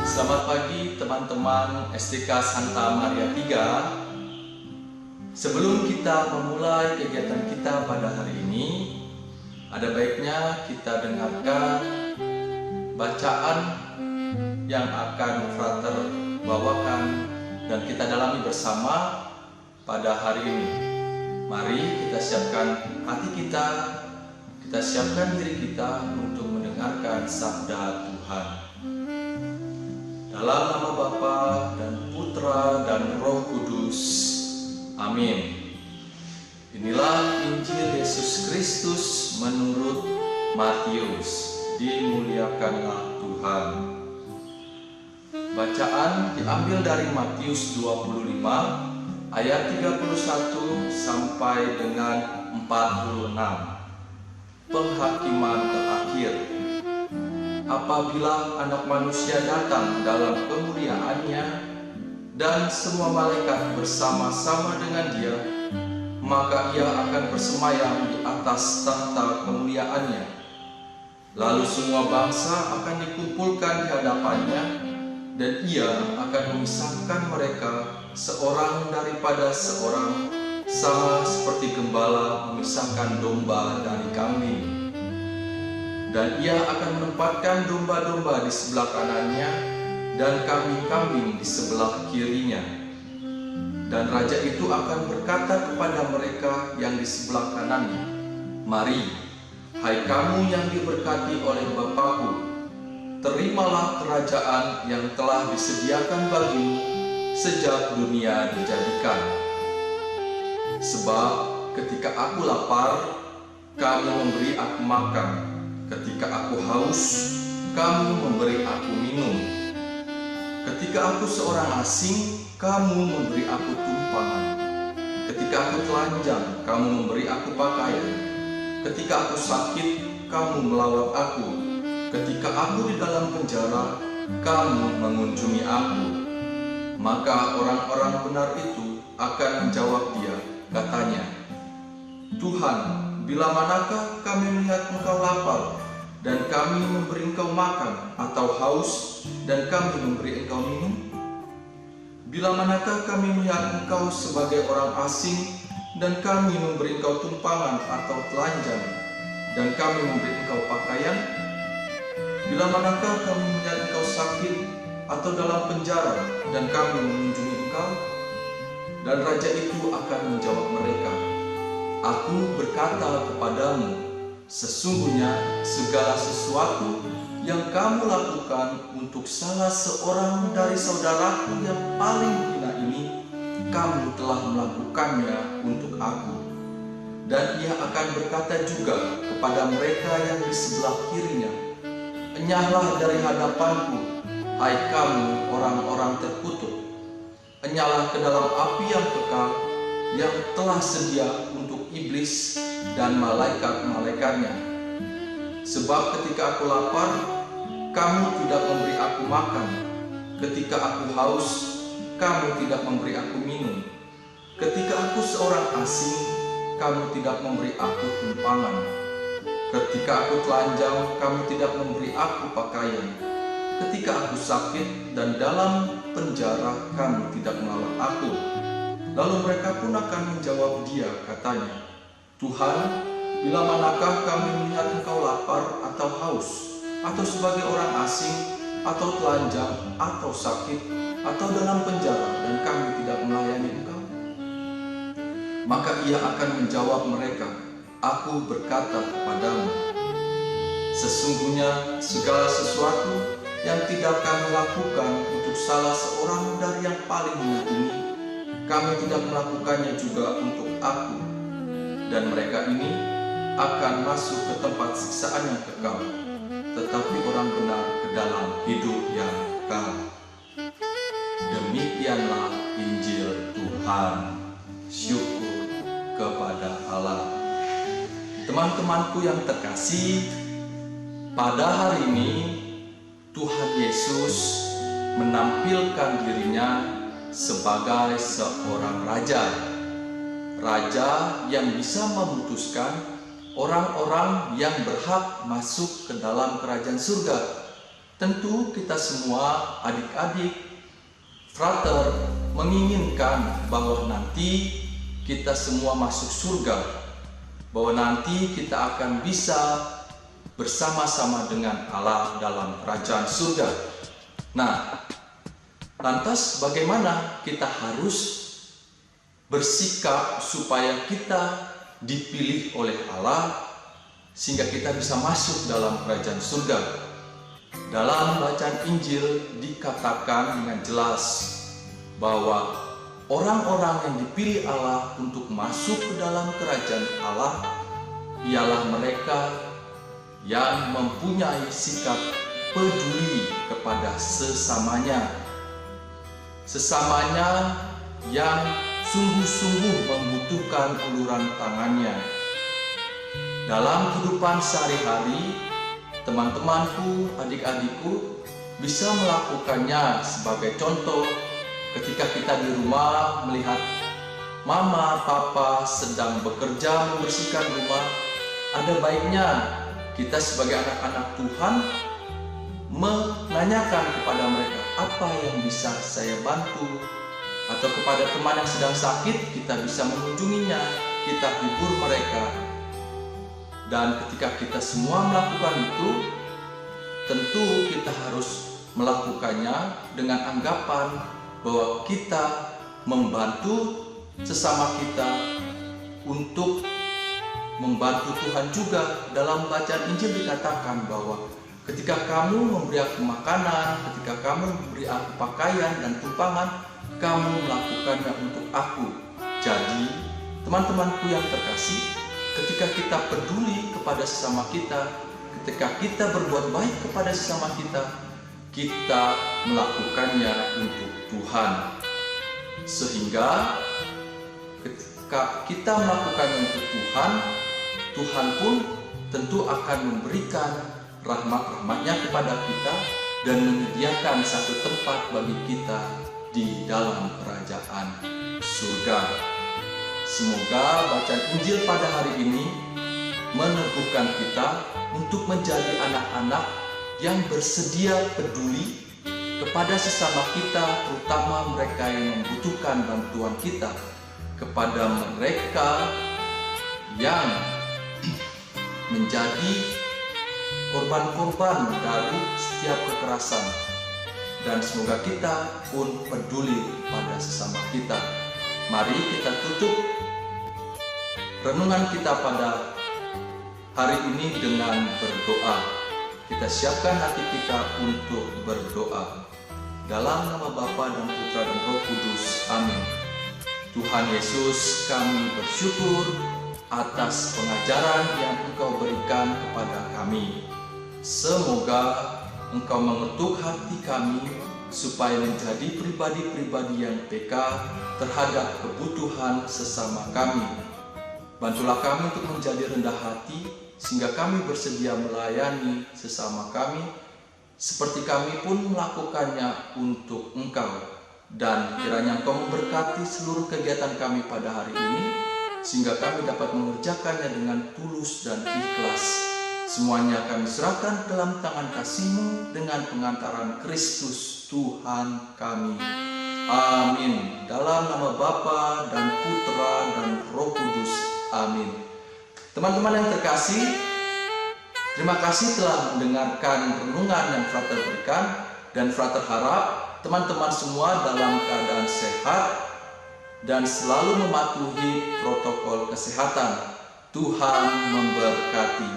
Selamat pagi teman-teman STK Santa Maria 3. Sebelum kita memulai kegiatan kita pada hari ini, ada baiknya kita dengarkan bacaan yang akan Frater bawakan dan kita dalami bersama pada hari ini. Mari kita siapkan hati kita siapkan diri kita untuk mendengarkan sabda Tuhan. Dalam nama Bapa dan Putra dan Roh Kudus. Amin. Inilah Injil Yesus Kristus menurut Matius. Dimuliakanlah Tuhan. Bacaan diambil dari Matius 25 ayat 31 sampai dengan 46. Penghakiman terakhir. Apabila Anak Manusia datang dalam kemuliaannya dan semua malaikat bersama-sama dengan Dia, maka Ia akan bersemayam di atas tahta kemuliaannya. Lalu semua bangsa akan dikumpulkan di hadapannya, dan Ia akan memisahkan mereka seorang daripada seorang, sama seperti gembala memisahkan domba dari kambing. Dan Ia akan menempatkan domba-domba di sebelah kanannya dan kambing-kambing di sebelah kirinya. Dan Raja itu akan berkata kepada mereka yang di sebelah kanannya, "Mari, hai kamu yang diberkati oleh Bapa-Ku, terimalah kerajaan yang telah disediakan bagimu sejak dunia dijadikan. Sebab ketika aku lapar, kamu memberi aku makan. Ketika aku haus, kamu memberi aku minum. Ketika aku seorang asing, kamu memberi aku tumpangan. Ketika aku telanjang, kamu memberi aku pakaian. Ketika aku sakit, kamu melawat aku. Ketika aku di dalam penjara, kamu mengunjungi aku." Maka orang-orang benar itu akan menjawab Dia, katanya, "Tuhan, bila manakah kami melihat Engkau lapar dan kami memberi Engkau makan, atau haus dan kami memberi Engkau minum? Bila manakah kami melihat Engkau sebagai orang asing dan kami memberi Engkau tumpangan atau telanjang dan kami memberi Engkau pakaian? Bila manakah kami melihat Engkau sakit atau dalam penjara dan kami mengunjungi Engkau?" Dan Raja itu akan menjawab mereka, "Aku berkata kepadamu, sesungguhnya segala sesuatu yang kamu lakukan untuk salah seorang dari saudaraku yang paling hina ini, kamu telah melakukannya untuk aku." Dan Ia akan berkata juga kepada mereka yang di sebelah kirinya, "Enyahlah dari hadapanku, hai kamu orang-orang terkutuk. Enyahlah ke dalam api yang kekal, yang telah sedia untuk iblis dan malaikat-malaikatnya. Sebab ketika aku lapar, kamu tidak memberi aku makan. Ketika aku haus, kamu tidak memberi aku minum. Ketika aku seorang asing, kamu tidak memberi aku tumpangan. Ketika aku telanjang, kamu tidak memberi aku pakaian. Ketika aku sakit dan dalam penjara, kamu tidak melawat aku." Lalu mereka pun akan menjawab Dia, katanya, "Tuhan, bila manakah kami melihat Engkau lapar atau haus, atau sebagai orang asing, atau telanjang, atau sakit, atau dalam penjara, dan kami tidak melayani Engkau?" Maka Ia akan menjawab mereka, "Aku berkata kepadamu, sesungguhnya segala sesuatu yang tidak kami lakukan untuk salah seorang dari yang paling hina ini, kami tidak melakukannya juga untuk aku." Dan mereka ini akan masuk ke tempat siksaan yang kekal, tetapi orang benar ke dalam hidup yang kekal. Demikianlah Injil Tuhan. Syukur kepada Allah. Teman-temanku yang terkasih, pada hari ini Tuhan Yesus menampilkan dirinya sebagai seorang raja. Raja yang bisa memutuskan orang-orang yang berhak masuk ke dalam kerajaan surga. tentu kita semua adik-adik, frater, menginginkan bahwa nanti kita semua masuk surga, bahwa nanti kita akan bisa bersama-sama dengan Allah dalam kerajaan surga. Nah, lantas bagaimana kita harus bersikap supaya kita dipilih oleh Allah sehingga kita bisa masuk dalam kerajaan surga? Dalam bacaan Injil dikatakan dengan jelas bahwa orang-orang yang dipilih Allah untuk masuk ke dalam kerajaan Allah ialah mereka yang mempunyai sikap peduli kepada sesamanya. Sesamanya yang sungguh-sungguh membutuhkan uluran tangannya. Dalam kehidupan sehari-hari, teman-temanku, adik-adikku bisa melakukannya. Sebagai contoh, ketika kita di rumah melihat mama, papa sedang bekerja membersihkan rumah, ada baiknya kita sebagai anak-anak Tuhan menanyakan kepada mereka, apa yang bisa saya bantu? Atau kepada teman yang sedang sakit, kita bisa mengunjunginya, kita hibur mereka. Dan ketika kita semua melakukan itu, tentu kita harus melakukannya dengan anggapan bahwa kita membantu sesama kita untuk membantu Tuhan juga. Dalam bacaan Injil dikatakan bahwa ketika kamu memberi aku makanan, ketika kamu memberi aku pakaian dan tumpangan, kamu melakukannya untuk aku. Jadi, teman-temanku yang terkasih, ketika kita peduli kepada sesama kita, ketika kita berbuat baik kepada sesama kita melakukannya untuk Tuhan. Sehingga ketika kita melakukannya untuk Tuhan, Tuhan pun tentu akan memberikan rahmat-rahmatnya kepada kita dan menyediakan satu tempat bagi kita di dalam kerajaan surga. Semoga bacaan Injil pada hari ini meneguhkan kita untuk menjadi anak-anak yang bersedia peduli kepada sesama kita, terutama mereka yang membutuhkan bantuan kita, kepada mereka yang menjadi korban-korban dari setiap kekerasan. Dan semoga kita pun peduli pada sesama kita. Mari kita tutup renungan kita pada hari ini dengan berdoa. Kita siapkan hati kita untuk berdoa. Dalam nama Bapa dan Putra dan Roh Kudus. Amin. Tuhan Yesus, kami bersyukur atas pengajaran yang Engkau berikan kepada kami. Semoga Engkau mengetuk hati kami supaya menjadi pribadi-pribadi yang peka terhadap kebutuhan sesama kami. Bantulah kami untuk menjadi rendah hati sehingga kami bersedia melayani sesama kami seperti kami pun melakukannya untuk Engkau. Dan kiranya Engkau memberkati seluruh kegiatan kami pada hari ini sehingga kami dapat mengerjakannya dengan tulus dan ikhlas. Semuanya kami serahkan ke dalam tangan kasih-Mu dengan pengantaran Kristus Tuhan kami. Amin. Dalam nama Bapa dan Putra dan Roh Kudus. Amin. Teman-teman yang terkasih, terima kasih telah mendengarkan renungan yang Frater berikan, dan Frater harap teman-teman semua dalam keadaan sehat dan selalu mematuhi protokol kesehatan. Tuhan memberkati.